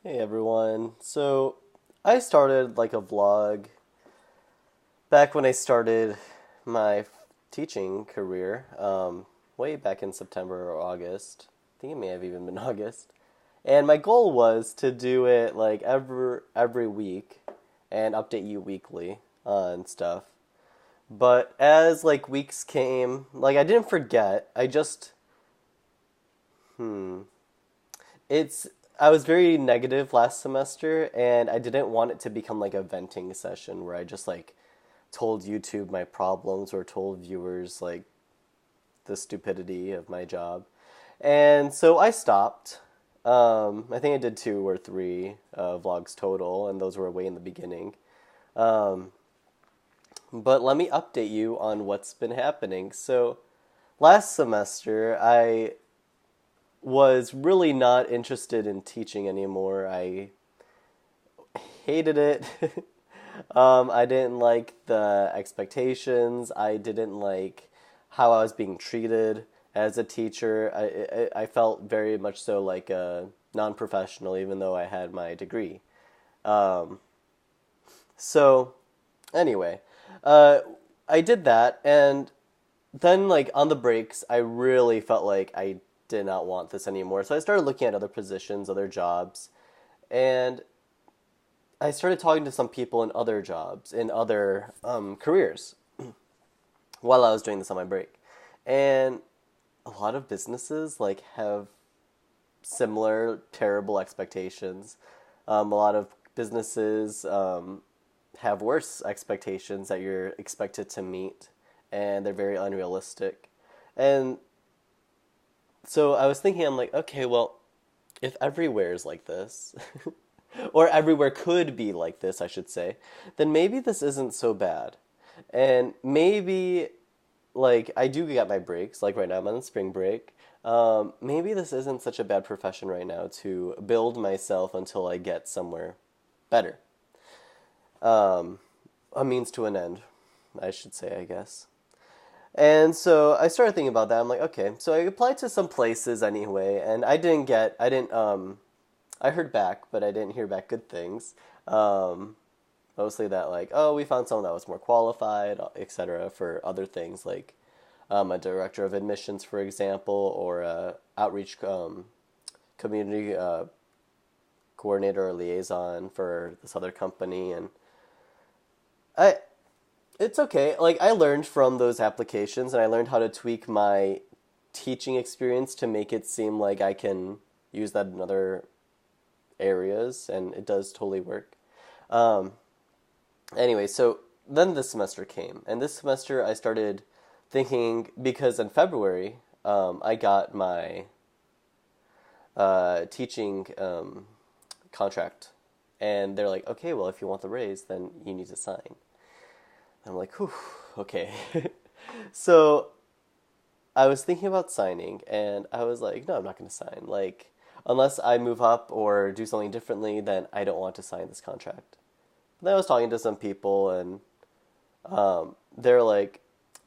Hey everyone. So I started like a vlog back when I started my teaching career, way back in September or August. I think it may have even been August. And my goal was to do it like every week and update you weekly on stuff. But as like weeks came, like I didn't forget. I just it's I was very negative last semester and I didn't want it to become like a venting session where I just like told YouTube my problems or told viewers like the stupidity of my job. And so I stopped. I think I did two or three vlogs total, and those were way in the beginning. Um, but let me update you on what's been happening. So last semester, I was really not interested in teaching anymore. I hated it. I didn't like the expectations. I didn't like how I was being treated as a teacher. I felt very much so like a non-professional, even though I had my degree. Um, so anyway, uh, I did that, and then like on the breaks, I really felt like I did not want this anymore. So I started looking at other positions, other jobs, and I started talking to some people in other jobs, in other careers, while I was doing this on my break. And a lot of businesses like have similar terrible expectations. A lot of businesses have worse expectations that you're expected to meet, and they're very unrealistic. And so I was thinking, I'm like, okay, well, if everywhere is like this, or everywhere could be like this, I should say, then maybe this isn't so bad. And maybe, like, I do get my breaks, like right now I'm on spring break. Maybe this isn't such a bad profession right now to build myself until I get somewhere better. Um, a means to an end, I should say, I guess. And so I started thinking about that. I'm like, okay, so I applied to some places anyway, and I didn't, I heard back, but I didn't hear back good things. Um, Mostly that, like, oh, we found someone that was more qualified, etc., for other things like a director of admissions, for example, or a outreach community coordinator or liaison for this other company. And I, it's okay. Like, I learned from those applications, and I learned how to tweak my teaching experience to make it seem like I can use that in other areas, and it does totally work. Um, anyway, so then this semester came, and this semester I started thinking because in February I got my teaching contract, and they're like, okay, well, if you want the raise, then you need to sign. And I'm like, whew, okay. So I was thinking about signing, and I was like, no, I'm not going to sign. Like, unless I move up or do something differently, then I don't want to sign this contract. Then I was talking to some people, and they're like,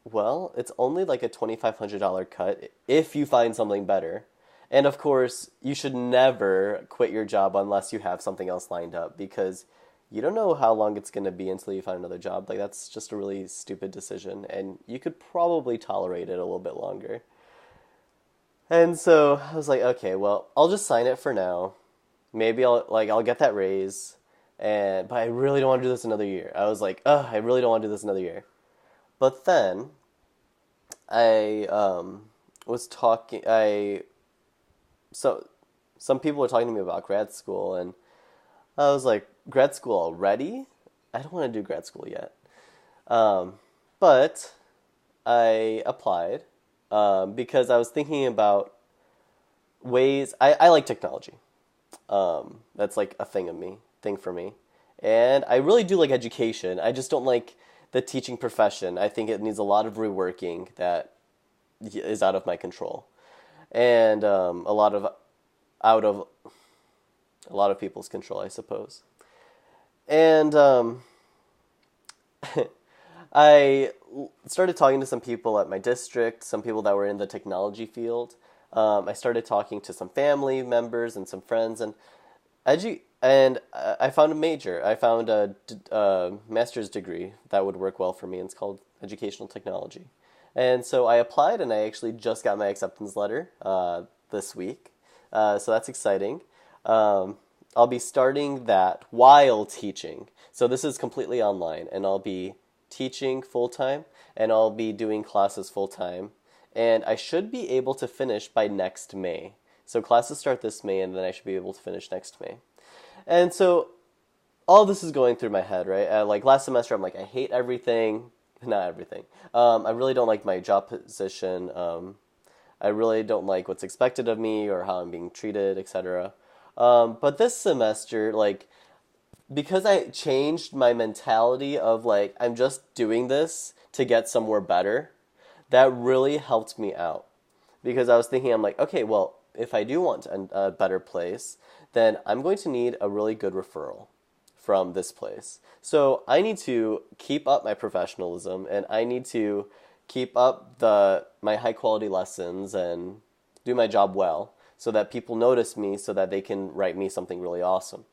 well, it's only like a $2,500 cut if you find something better. And of course, you should never quit your job unless you have something else lined up because you don't know how long it's going to be until you find another job. Like, that's just a really stupid decision, and you could probably tolerate it a little bit longer. And so I was like, okay, well, I'll just sign it for now. Maybe I'll get that raise, and but I really don't want to do this another year. I was like, ugh, I really don't want to do this another year. But then I was talking. I so some people were talking to me about grad school, and I was like, grad school already? I don't want to do grad school yet. Um, but I applied because I was thinking about ways. I like technology. That's like a thing for me. And I really do like education. I just don't like the teaching profession. I think it needs a lot of reworking that is out of my control, and out of a lot of people's control, I suppose. And I started talking to some people at my district, some people that were in the technology field. I started talking to some family members and some friends, and I found a major. I found a master's degree that would work well for me, and it's called educational technology. And so I applied, and I actually just got my acceptance letter this week. So that's exciting. I'll be starting that while teaching. So this is completely online, and I'll be teaching full time, and I'll be doing classes full time. And I should be able to finish by next May. So classes start this May, and then I should be able to finish next May. And so all this is going through my head, right? Like last semester, I'm like, I hate everything. Not everything. I really don't like my job position. I really don't like what's expected of me or how I'm being treated, etc. But this semester, like, because I changed my mentality of like, I'm just doing this to get somewhere better, that really helped me out. Because I was thinking, I'm like, okay, well, if I do want a better place, then I'm going to need a really good referral from this place. So I need to keep up my professionalism, and I need to keep up my high quality lessons and do my job well so that people notice me so that they can write me something really awesome.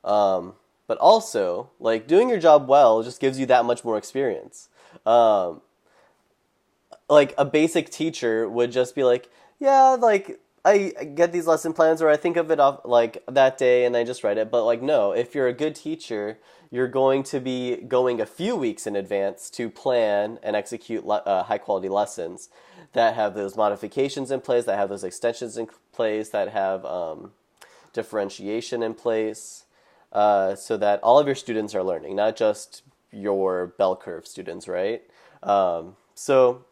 But also, like, doing your job well just gives you that much more experience. Um, like a basic teacher would just be like, yeah, like I get these lesson plans or I think of it off like that day and I just write it. But like, no, if you're a good teacher, you're going to be going a few weeks in advance to plan and execute high quality lessons that have those modifications in place, that have those extensions in place, that have differentiation in place, so that all of your students are learning, not just your bell curve students, right? So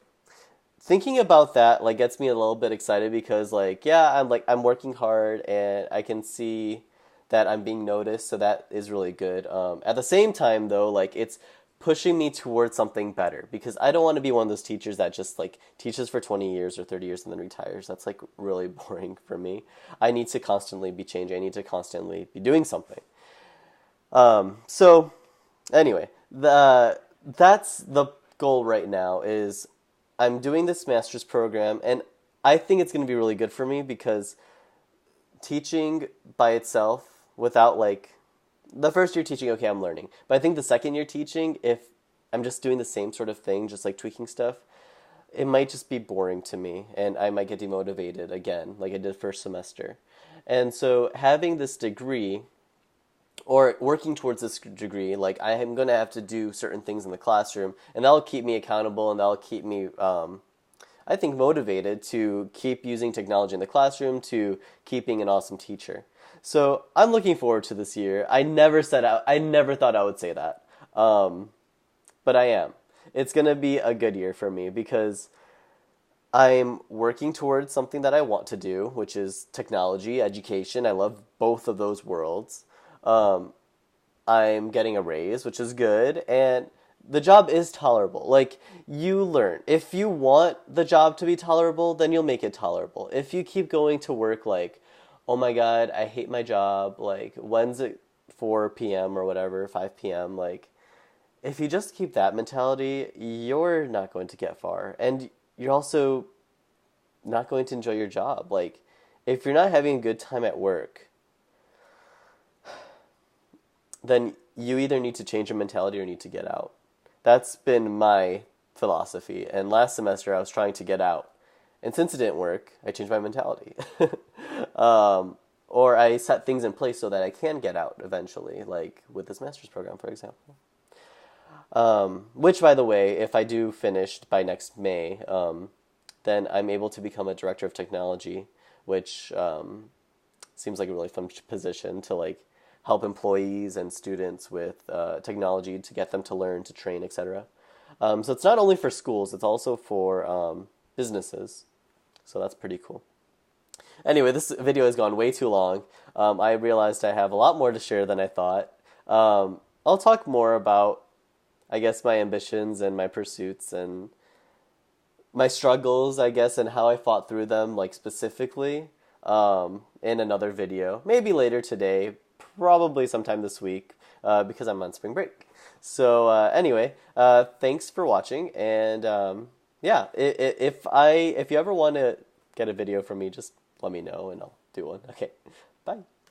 thinking about that like gets me a little bit excited because like yeah, I'm working hard and I can see that I'm being noticed, so that is really good. At the same time though, like it's pushing me towards something better because I don't want to be one of those teachers that just like teaches for 20 years or 30 years and then retires. That's like really boring for me. I need to constantly be changing. I need to constantly be doing something. So anyway, that's the goal right now is I'm doing this master's program and I think it's going to be really good for me because teaching by itself without like the first year teaching, okay, I'm learning. But I think the second year teaching, if I'm just doing the same sort of thing, just like tweaking stuff, it might just be boring to me and I might get demotivated again, like I did first semester. And so having this degree or working towards this degree, like I am going to have to do certain things in the classroom, and that'll keep me accountable, and that'll keep me, I think, motivated to keep using technology in the classroom, to keep being an awesome teacher. So I'm looking forward to this year. I never thought I would say that, but I am. It's going to be a good year for me because I'm working towards something that I want to do, which is technology, education. I love both of those worlds. Um, I'm getting a raise, which is good, and the job is tolerable. Like, you learn. If you want the job to be tolerable, then you'll make it tolerable. If you keep going to work like, oh my God, I hate my job, like, when's it 4 p.m. or whatever, 5 p.m., like, if you just keep that mentality, you're not going to get far. And you're also not going to enjoy your job. Like, if you're not having a good time at work, then you either need to change your mentality or need to get out. That's been my philosophy. And last semester I was trying to get out. And since it didn't work, I changed my mentality. Or I set things in place so that I can get out eventually, like with this master's program, for example. Which, by the way, if I do finish by next May, then I'm able to become a director of technology, which seems like a really fun position to like help employees and students with technology to get them to learn, to train, etc. So it's not only for schools, it's also for businesses. So that's pretty cool. Anyway, this video has gone way too long. I realized I have a lot more to share than I thought. I'll talk more about, I guess, my ambitions and my pursuits and my struggles, I guess, and how I fought through them, like specifically, in another video. Maybe later today, probably sometime this week, because I'm on spring break. So anyway, thanks for watching, and yeah, if you ever want to get a video from me, just let me know and I'll do one. Okay, bye.